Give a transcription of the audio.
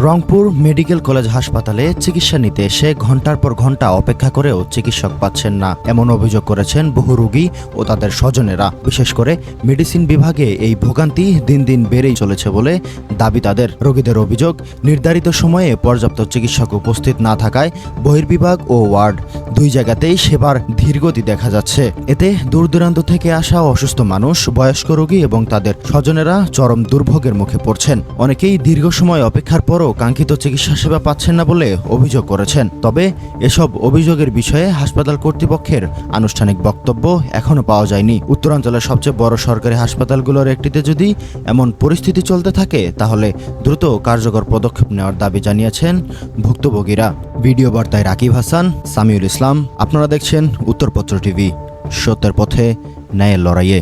Rangpur medical college হাসপাতালে চিকিৎসা নিতে এসে ঘন্টার পর ঘন্টা অপেক্ষা করেও চিকিৎসক পাচ্ছেন না, এমন অভিযোগ করেছেন বহু রোগী ও তাদের স্বজনেরা। বিশেষ করে মেডিসিন বিভাগে এই ভোগান্তি দিন দিন বেড়েই চলেছে বলে দাবি তাদের। রোগীদের অভিযোগ, নির্ধারিত সময়ে পর্যাপ্ত চিকিৎসক উপস্থিত না থাকায় বহির্বিভাগ ও ওয়ার্ড দুই জায়গাতেই সেবার ধীরগতি দেখা যাচ্ছে। এতে দূর দূরান্ত থেকে আসা অসুস্থ মানুষ, বয়স্ক রোগী এবং তাদের স্বজনেরা চরম দুর্ভোগের মুখে পড়ছেন। অনেকেই দীর্ঘ সময় অপেক্ষার পরও কাঙ্ক্ষিত চিকিৎসা সেবা পাচ্ছেন না বলে অভিযোগ করেছেন। তবে এসব অভিযোগের বিষয়ে হাসপাতাল কর্তৃপক্ষের আনুষ্ঠানিক বক্তব্য এখনও পাওয়া যায়নি। উত্তরাঞ্চলের সবচেয়ে বড় সরকারি হাসপাতালগুলোর একটিতে যদি এমন পরিস্থিতি চলতে থাকে, তাহলে দ্রুত কার্যকর পদক্ষেপ নেওয়ার দাবি জানিয়েছেন ভুক্তভোগীরা। ভিডিও বার্তায় রাকিব হাসান, সামিউল ইসলাম। আপনারা দেখছেন উত্তরপত্র টিভি, সত্যের পথে, ন্যায়ের লড়াইয়ে।